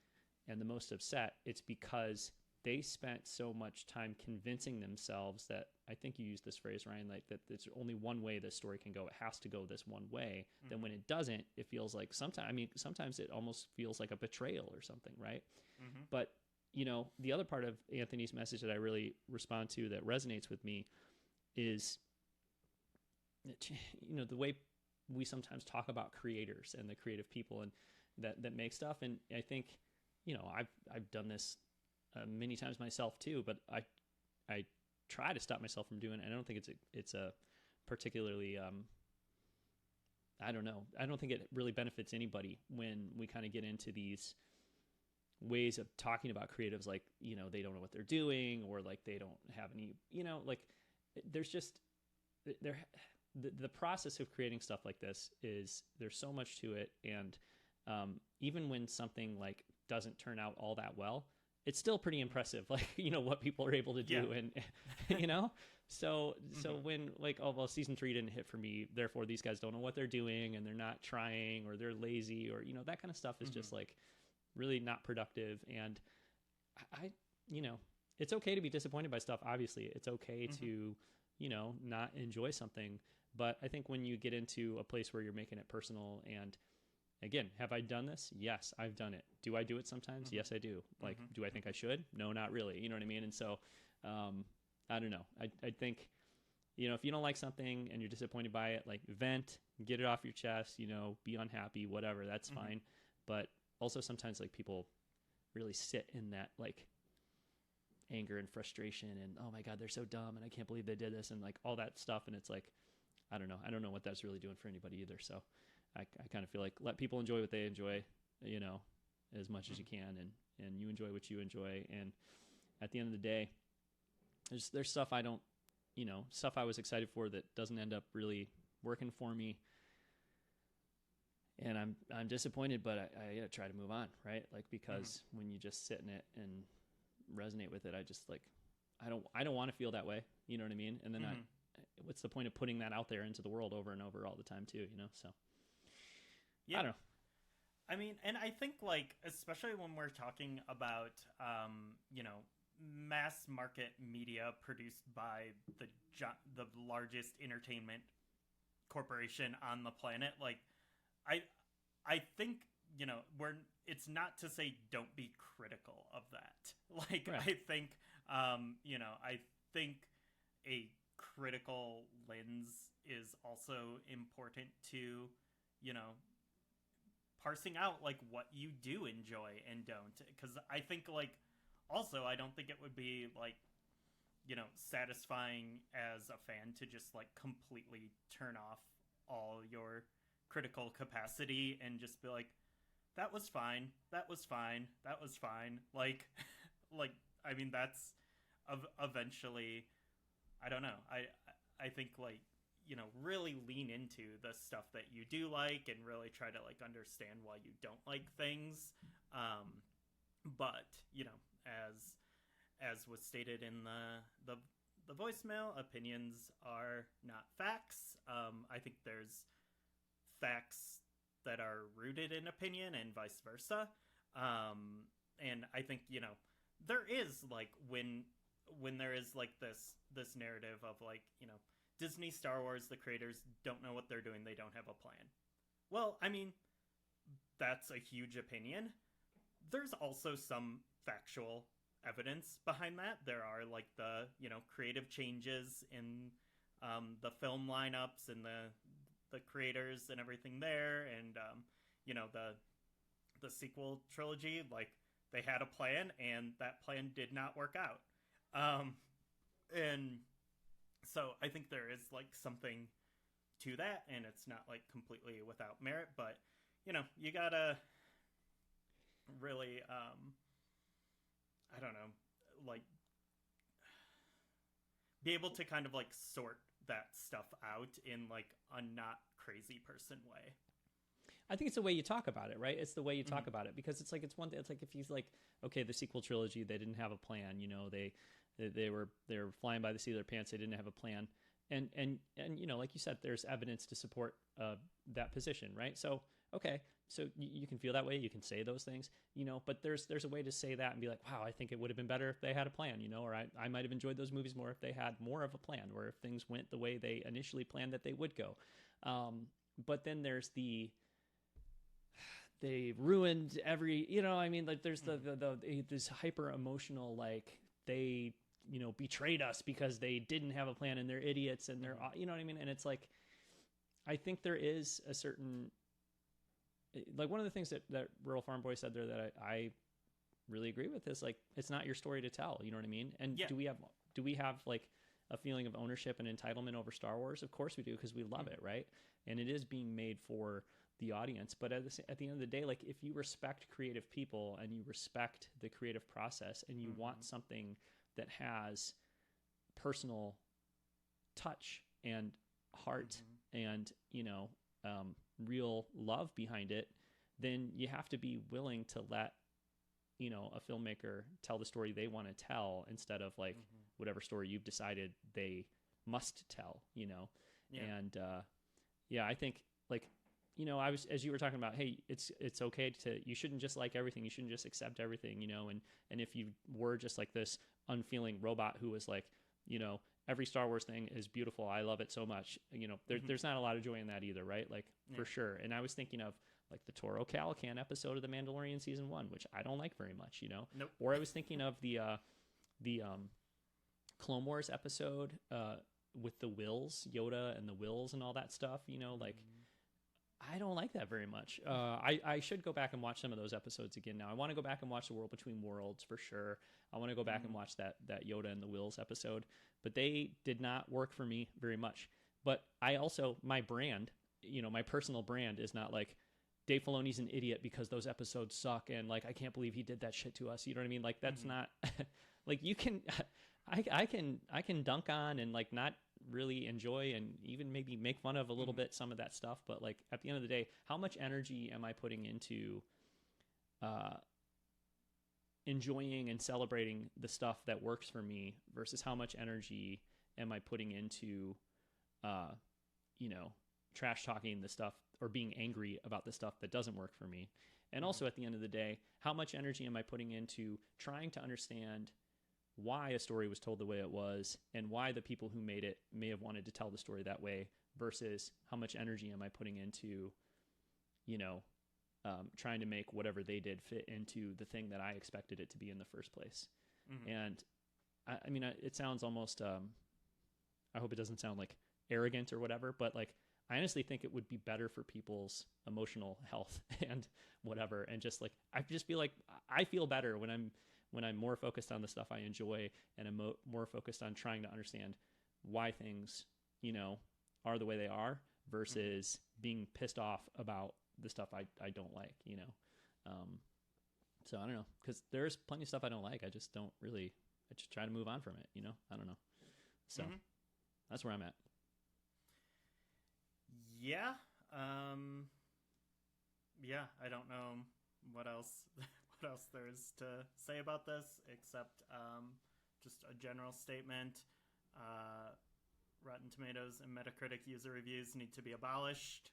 and the most upset, it's because they spent so much time convincing themselves that, I think you used this phrase, Ryan, like that there's only one way this story can go. It has to go this one way. Then when it doesn't, it feels like sometimes it almost feels like a betrayal or something, right? But, you know, the other part of Anthony's message that I really respond to, that resonates with me, is, you know, the way we sometimes talk about creators and the creative people and that make stuff. And I think, you know, I've done this many times myself too, but I try to stop myself from doing it. I don't think it's a particularly, I don't know. I don't think it really benefits anybody when we kind of get into these ways of talking about creatives, like, you know, they don't know what they're doing, or like they don't have any, you know, like, there's just the process of creating stuff like this is, there's so much to it. And even when something like doesn't turn out all that well, it's still pretty impressive, like, you know, what people are able to do. And you know, so when, like, oh, well, season 3 didn't hit for me, therefore these guys don't know what they're doing, and they're not trying, or they're lazy, or, you know, that kind of stuff is just like really not productive. And I, you know, it's okay to be disappointed by stuff. Obviously, it's okay to, you know, not enjoy something. But I think when you get into a place where you're making it personal, and again, have I done this? Yes, I've done it. Do I do it sometimes? Yes, I do. Like, do I think I should? No, not really. You know what I mean? And so, I don't know. I think, you know, if you don't like something and you're disappointed by it, like, vent, get it off your chest, you know, be unhappy, whatever, that's fine. But also sometimes, like, people really sit in that, like, anger and frustration and, oh my God, they're so dumb and I can't believe they did this and, like, all that stuff. And it's like, I don't know what that's really doing for anybody either. So I kind of feel like let people enjoy what they enjoy, you know, as much as you can, and you enjoy what you enjoy. And at the end of the day, there's stuff I don't, you know, stuff I was excited for that doesn't end up really working for me. And I'm disappointed, but I gotta try to move on, right? Like, because when you just sit in it and resonate with it, I just, like, I don't want to feel that way. You know what I mean? And then what's the point of putting that out there into the world over and over all the time too, you know? So yeah. I don't know. I mean, and I think, like, especially when we're talking about, you know, mass market media produced by the largest entertainment corporation on the planet, like, I think, you know, it's not to say don't be critical of that. Like, right. I think, you know, I think a critical lens is also important to, you know, parsing out, like, what you do enjoy and don't. Because I think, like, also, I don't think it would be, like, you know, satisfying as a fan to just, like, completely turn off all your critical capacity and just be like, that was fine, that was fine, that was fine. Like, I mean, that's eventually, I don't know. I think, like, you know, really lean into the stuff that you do like and really try to, like, understand why you don't like things. But, you know, as was stated in the voicemail, opinions are not facts. I think there's facts that are rooted in opinion and vice versa. And I think, you know, there is, like, when there is, like, this narrative of, like, you know, Disney, Star Wars, the creators don't know what they're doing, they don't have a plan. Well, I mean, that's a huge opinion. There's also some factual evidence behind that. There are, like, the, you know, creative changes in the film lineups and the creators and everything there, and you know, the sequel trilogy, like, they had a plan and that plan did not work out. And so I think there is, like, something to that, and it's not, like, completely without merit, but, you know, you gotta really I don't know, like, be able to kind of, like, sort that stuff out in, like, a not crazy person way. I think it's the way you talk about it, right? It's the way you talk about it, because it's like, it's one thing. It's like, if he's like, okay, the sequel trilogy, they didn't have a plan, you know, they were flying by the seat of their pants. They didn't have a plan. And, you know, like you said, there's evidence to support that position, right? So, okay, so you can feel that way. You can say those things, you know, but there's a way to say that and be like, wow, I think it would have been better if they had a plan, you know, or I might have enjoyed those movies more if they had more of a plan, or if things went the way they initially planned that they would go. But then there's they ruined every, you know, I mean, like, there's this hyper emotional, like, they, you know, betrayed us because they didn't have a plan and they're idiots and they're, you know what I mean? And it's like, I think there is a certain, like, one of the things that Rural Farmboy said there that I really agree with is, like, it's not your story to tell, you know what I mean? And do we have like a feeling of ownership and entitlement over Star Wars? Of course we do, because we love it, right? And it is being made for the audience. But at the end of the day, like, if you respect creative people and you respect the creative process and you want something that has personal touch and heart and, you know, real love behind it, then you have to be willing to let, you know, a filmmaker tell the story they want to tell, instead of, like, whatever story you've decided they must tell, you know? And I think, like, you know, as you were talking about, hey, it's okay you shouldn't just like everything. You shouldn't just accept everything, you know? And if you were just like this unfeeling robot who was like, you know, every Star Wars thing is beautiful, I love it so much, you know, there's not a lot of joy in that either, right? Like, for sure. And I was thinking of, like the Toro Calican episode of the Mandalorian season 1, which I don't like very much, you know. Nope. Or I was thinking of the Clone Wars episode with the Wills, Yoda and the Wills and all that stuff, you know, like I don't like that very much. I should go back and watch some of those episodes again now. I want to go back and watch The World Between Worlds for sure. I want to go back and watch that Yoda and the Wills episode, but they did not work for me very much. But I also, my brand, you know, my personal brand is not like Dave Filoni's an idiot because those episodes suck and like I can't believe he did that shit to us. You know what I mean? Like that's not like you can I can dunk on and like not really enjoy and even maybe make fun of a little bit some of that stuff, but like at the end of the day, how much energy am I putting into enjoying and celebrating the stuff that works for me versus how much energy am I putting into you know, trash talking the stuff or being angry about the stuff that doesn't work for me. And also at the end of the day, how much energy am I putting into trying to understand why a story was told the way it was and why the people who made it may have wanted to tell the story that way versus how much energy am I putting into, you know, trying to make whatever they did fit into the thing that I expected it to be in the first place. And I mean, it sounds almost, I hope it doesn't sound like arrogant or whatever, but like, I honestly think it would be better for people's emotional health and whatever. And just like, I just feel like I feel better when I'm more focused on the stuff I enjoy and I'm more focused on trying to understand why things, you know, are the way they are versus being pissed off about the stuff I don't like, you know? So I don't know, cause there's plenty of stuff I don't like. I just try to move on from it, you know? I don't know. So that's where I'm at. Yeah. Yeah, I don't know what else there is to say about this except just a general statement. Rotten Tomatoes and Metacritic user reviews need to be abolished.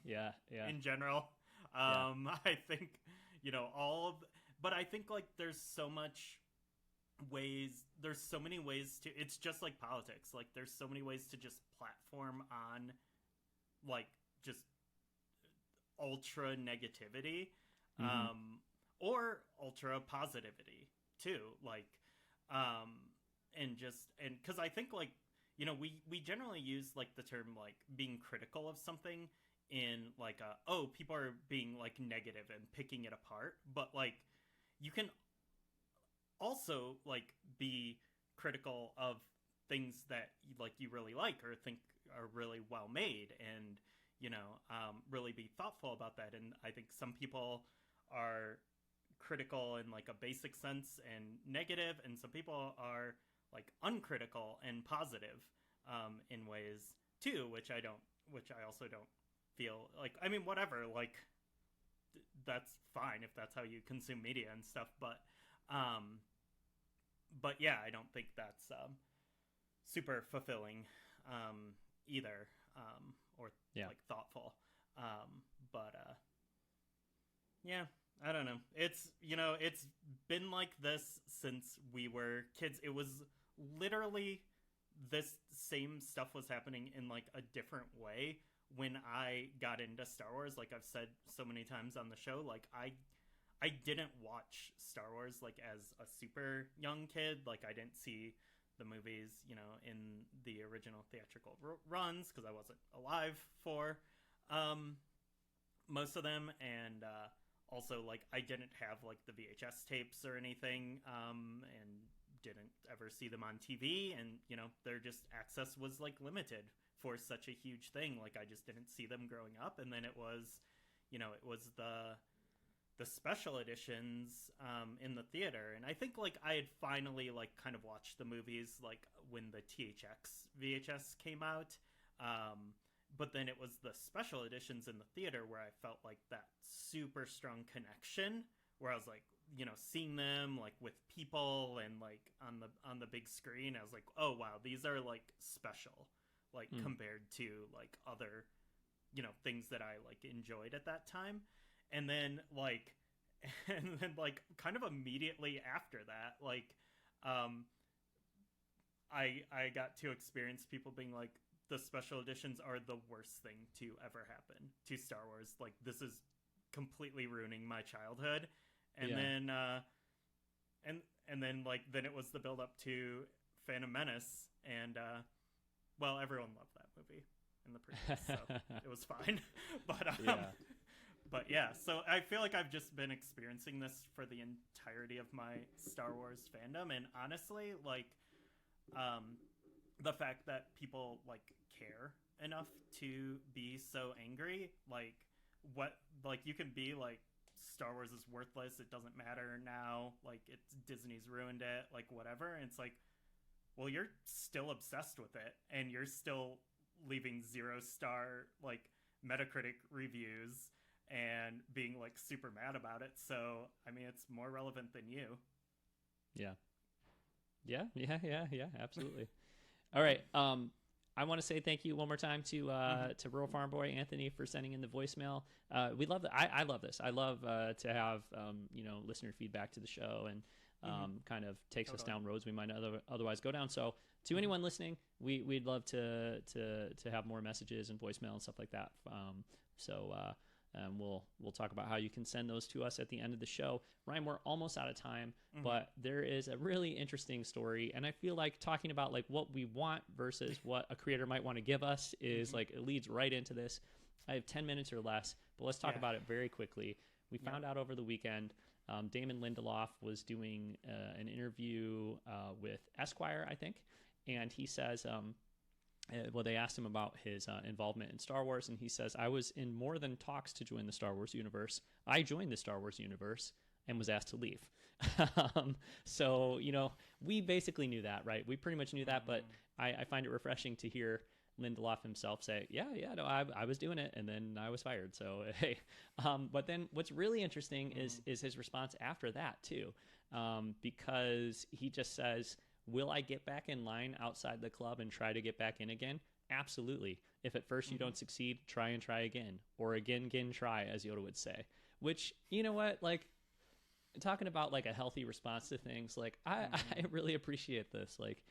Yeah. In general. I think, you know, but I think like there's so many ways to, it's just like politics. Like there's so many ways to just platform on like just ultra negativity, or ultra positivity too. Like, and cause I think like, you know, we generally use like the term like being critical of something in like people are being like negative and picking it apart, but like you can also like be critical of things that like you really like or think are really well made and, you know, really be thoughtful about that. And I think some people are critical in like a basic sense and negative, and some people are like uncritical and positive in ways too, which I also don't feel like, I mean, whatever, like that's fine if that's how you consume media and stuff, but yeah, I don't think that's super fulfilling either, or like thoughtful. Yeah, I don't know. It's, you know, it's been like this since we were kids. It was literally this same stuff was happening in like a different way when I got into Star Wars. Like I've said so many times on the show, like I didn't watch Star Wars like as a super young kid. Like I didn't see the movies, you know, in the original theatrical runs because I wasn't alive for most of them, and also like I didn't have like the VHS tapes or anything, and didn't ever see them on TV, and you know, their just access was like limited for such a huge thing. Like I just didn't see them growing up, and then it was, you know, it was the special editions in the theater, and I think like I had finally like kind of watched the movies like when the THX VHS came out, but then it was the special editions in the theater where I felt like that super strong connection, where I was like, you know, seeing them like with people and like on the big screen. I was like, oh wow, these are like special, like compared to like other, you know, things that I like enjoyed at that time. And then like kind of immediately after that, like I got to experience people being like, the special editions are the worst thing to ever happen to Star Wars. Like, this is completely ruining my childhood. And then and then like then it was the build up to Phantom Menace, and well, everyone loved that movie in the previous, so it was fine. But yeah, so I feel like I've just been experiencing this for the entirety of my Star Wars fandom, and honestly, like, the fact that people like care enough to be so angry, like, what, like, you can be like, Star Wars is worthless, it doesn't matter now, like, it's Disney's ruined it, like, whatever, and it's like, well, you're still obsessed with it, and you're still leaving 0-star like Metacritic reviews and being like super mad about it. So I mean, it's more relevant than you. Yeah, absolutely. All right, I want to say thank you one more time to Rural Farmboy Anthony for sending in the voicemail. We love that. I love this. I love to have listener feedback to the show, and kind of takes us down roads we might otherwise go down. So to anyone listening, we'd love to have more messages and voicemail and stuff like that. We'll talk about how you can send those to us at the end of the show. Ryan, we're almost out of time, but there is a really interesting story, and I feel like talking about like what we want versus what a creator might want to give us is like, it leads right into this. I have 10 minutes or less, but let's talk about it very quickly. We found out over the weekend, Damon Lindelof was doing an interview with Esquire, I think, and he says, they asked him about his involvement in Star Wars, and he says, I was in more than talks to join the Star Wars universe. I joined the Star Wars universe and was asked to leave. So, we basically knew that, right? We pretty much knew that, but I find it refreshing to hear Lindelof himself say, no, I was doing it, and then I was fired. So, hey. But then what's really interesting is his response after that, too, because he just says, will I get back in line outside the club and try to get back in again? Absolutely. If at first you don't succeed, try and try again. Or again, try, as Yoda would say. Which, you know what, like, talking about like a healthy response to things, like I really appreciate this. Like,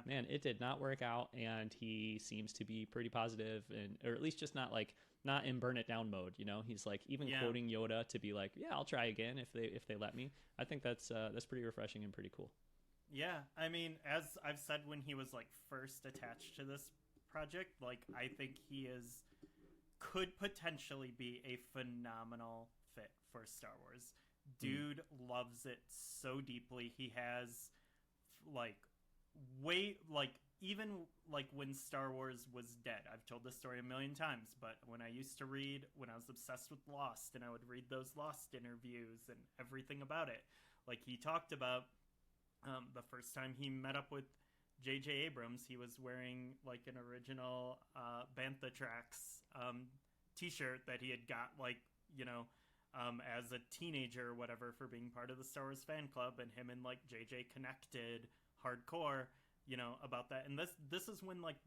man, it did not work out, and he seems to be pretty positive, and or at least just not in burn it down mode. He's like even quoting Yoda to be like, I'll try again if they let me. I think that's pretty refreshing and pretty cool. Yeah, I mean, as I've said when he was like first attached to this project, like, I think he could potentially be a phenomenal fit for Star Wars. Dude loves it so deeply. He has even when Star Wars was dead. I've told this story a million times, but when I used to read, when I was obsessed with Lost, and I would read those Lost interviews and everything about it, like, he talked about the first time he met up with J.J. Abrams, he was wearing like an original Bantha Tracks t-shirt that he had got as a teenager or whatever for being part of the Star Wars fan club, and him and like J.J. connected hardcore, about that. And this is when, like,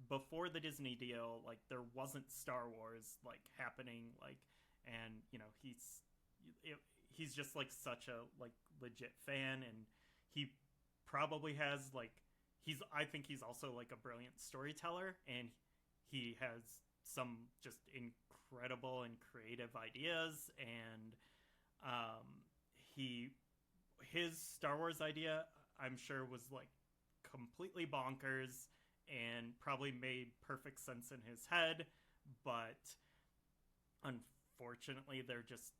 before the Disney deal, like, there wasn't Star Wars like happening, like, and he's just like such a like legit fan, and he probably has like I think he's also like a brilliant storyteller, and he has some just incredible and creative ideas, and his Star Wars idea, I'm sure, was like completely bonkers and probably made perfect sense in his head, but unfortunately there just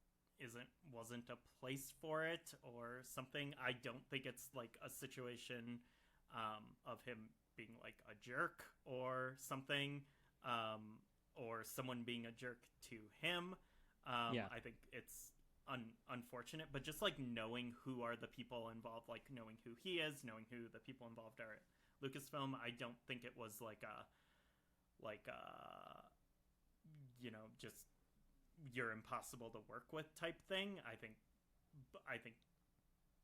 wasn't a place for it or something. I don't think it's like a situation of him being like a jerk or something, or someone being a jerk to him. I think it's unfortunate, but just like knowing who are the people involved, like knowing who he is, knowing who the people involved are at Lucasfilm, I don't think it was just you're impossible to work with type thing. I think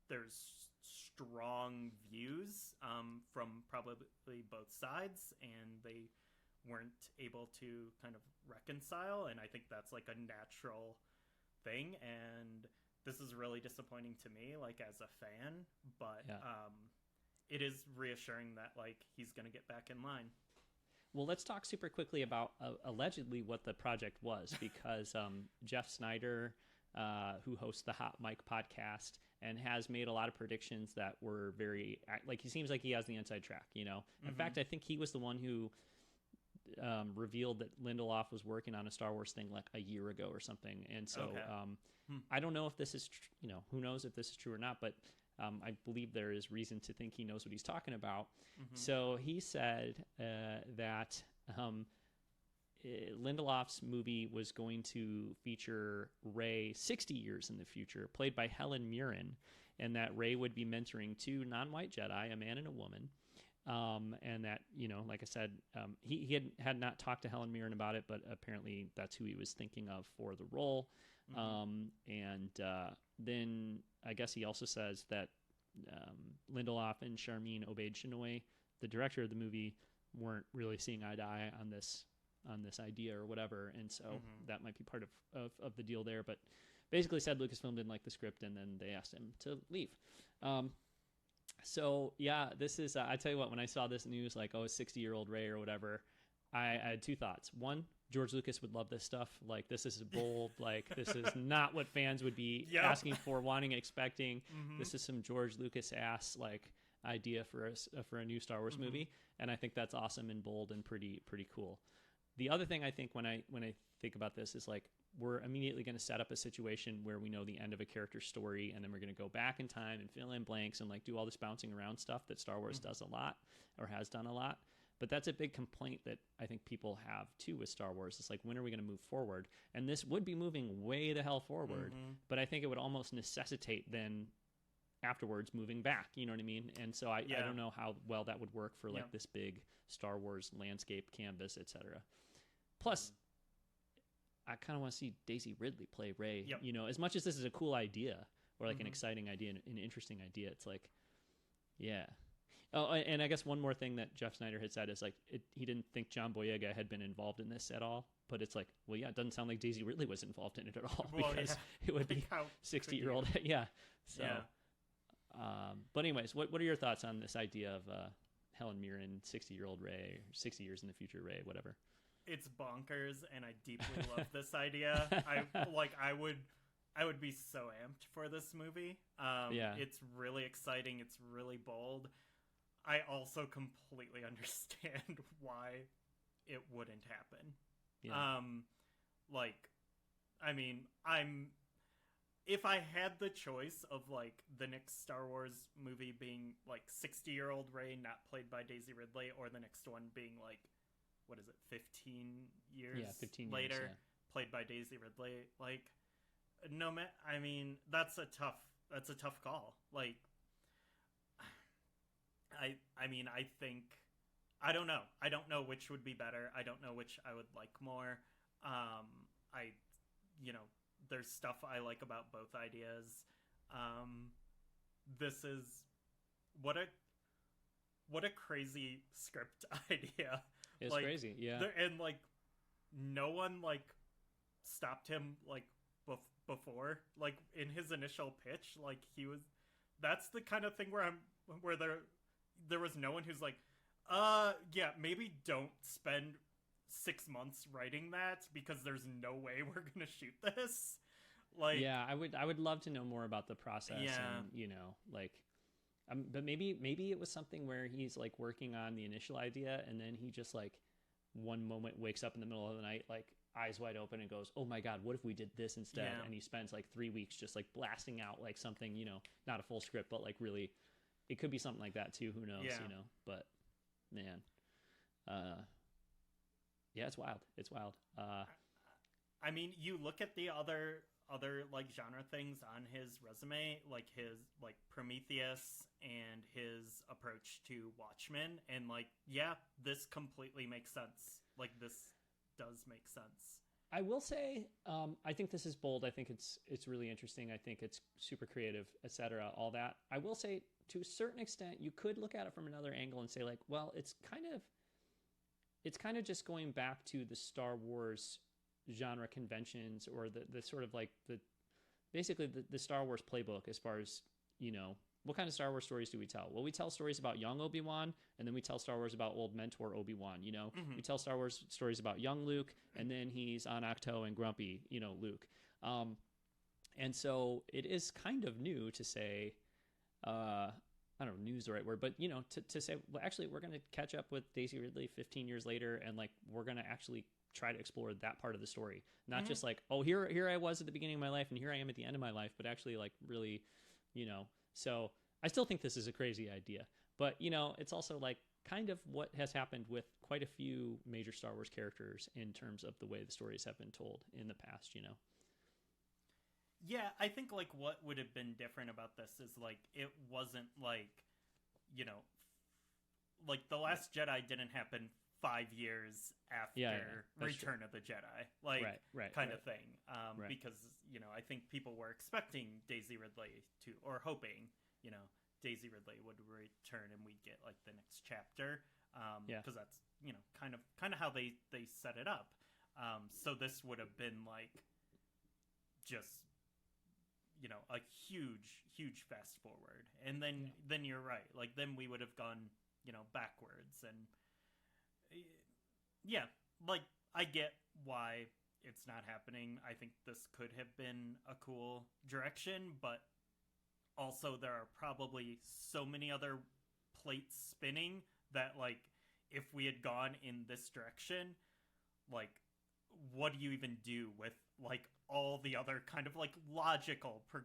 there's strong views from probably both sides, and they weren't able to kind of reconcile, and I think that's like a natural thing, and this is really disappointing to me, like, as a fan, but it is reassuring that like he's gonna get back in line. Well, let's talk super quickly about allegedly what the project was, because Jeff Snyder, who hosts the Hot Mic podcast and has made a lot of predictions that were very, like, he seems like he has the inside track, you know. In fact, I think he was the one who revealed that Lindelof was working on a Star Wars thing like a year ago or something. And so I don't know if this is, you know, who knows if this is true or not, but I believe there is reason to think he knows what he's talking about. So he said that Lindelof's movie was going to feature Rey 60 years in the future, played by Helen Mirren, and that Rey would be mentoring two non-white Jedi, a man and a woman. And that, you know, like I said, he had not talked to Helen Mirren about it, but apparently that's who he was thinking of for the role. Then I guess he also says that Lindelof and Sharmeen Obaid-Chinoy, the director of the movie, weren't really seeing eye to eye on this idea or whatever, and so that might be part of the deal there. But basically said Lucasfilm didn't like the script, and then they asked him to leave. So yeah, this is I tell you what, when I saw this news, like, oh, a 60-year-old Rey or whatever, I had two thoughts. One, George Lucas would love this stuff. Like, this is bold. Like, this is not what fans would be asking for, wanting, expecting. This is some George Lucas ass like idea for a new Star Wars movie, and I think that's awesome and bold and pretty cool. The other thing I think when I think about this is, like, we're immediately going to set up a situation where we know the end of a character's story, and then we're going to go back in time and fill in blanks and, like, do all this bouncing around stuff that Star Wars does a lot, or has done a lot. But that's a big complaint that I think people have too with Star Wars. It's like, when are we going to move forward? And this would be moving way the hell forward, but I think it would almost necessitate then afterwards moving back, you know what I mean? And so I don't know how well that would work for like this big Star Wars landscape canvas, etc. Plus, I kind of want to see Daisy Ridley play Rey. You know, as much as this is a cool idea or like an exciting idea, an interesting idea, it's like, yeah. Oh, and I guess one more thing that Jeff Snyder had said is, like, he didn't think John Boyega had been involved in this at all. But it's like, well, yeah, it doesn't sound like Daisy Ridley was involved in it at all, because it would be 60-year-old. So, but anyways, what are your thoughts on this idea of Helen Mirren, 60-year-old Rey, 60 years in the future Rey, whatever? It's bonkers, and I deeply love this idea. I would be so amped for this movie. It's really exciting. It's really bold. I also completely understand why it wouldn't happen. If I had the choice of, like, the next Star Wars movie being, like, 60-year-old Rey not played by Daisy Ridley, or the next one being, like, what is it, 15 years 15 later, years, played by Daisy Ridley, like, that's a tough call. Like, I think, I don't know. I don't know which would be better. I don't know which I would like more. There's stuff I like about both ideas. This is what a crazy script idea. It's like, crazy, yeah. And, like, no one, like, stopped him, like, before, like, in his initial pitch. Like, that's the kind of thing where there was no one who's like, maybe don't spend 6 months writing that, because there's no way we're gonna shoot this. Like, yeah, I would love to know more about the process. And, you know, like, but maybe it was something where he's, like, working on the initial idea, and then he just, like, one moment wakes up in the middle of the night, like, eyes wide open, and goes, oh my god, what if we did this instead? And he spends, like, 3 weeks just, like, blasting out, like, something, you know, not a full script, but, like, really, it could be something like that too, who knows, you know. But man, it's wild. I mean, you look at the other like genre things on his resume, like his, like, Prometheus and his approach to Watchmen, and, like, this completely makes sense. Like, this does make sense. I will say, I think this is bold. I think it's really interesting. I think it's super creative, etc. All that. I will say, to a certain extent, you could look at it from another angle and say, like, well, it's kind of just going back to the Star Wars genre conventions, or the sort of, like, basically the Star Wars playbook, as far as, you know, what kind of Star Wars stories do we tell? Well, we tell stories about young Obi-Wan, and then we tell Star Wars about old mentor Obi-Wan, you know? We tell Star Wars stories about young Luke, and then he's on Acto and grumpy, you know, Luke. And so it is kind of new to say, I don't know, news is the right word, but, you know, to say, well, actually, we're going to catch up with Daisy Ridley 15 years later, and, like, we're going to actually try to explore that part of the story. Not just like, oh, here I was at the beginning of my life, and here I am at the end of my life, but actually, like, really, you know. So I still think this is a crazy idea. But, you know, it's also, like, kind of what has happened with quite a few major Star Wars characters in terms of the way the stories have been told in the past, you know. Yeah, I think, like, what would have been different about this is, like, it wasn't, like, you know, like, The Last Jedi didn't happen 5 years after Return of the Jedi, like, kind of thing. Because, you know, I think people were expecting Daisy Ridley to, or hoping, you know, Daisy Ridley would return and we'd get, like, the next chapter. Because that's, you know, kind of how they set it up. So this would have been, like, just, you know, a huge fast forward. And then you're right. Like, then we would have gone, you know, backwards. And yeah, like, I get why it's not happening. I think this could have been a cool direction, but also there are probably so many other plates spinning that, like, if we had gone in this direction, like, what do you even do with, like, all the other kind of, like, logical progression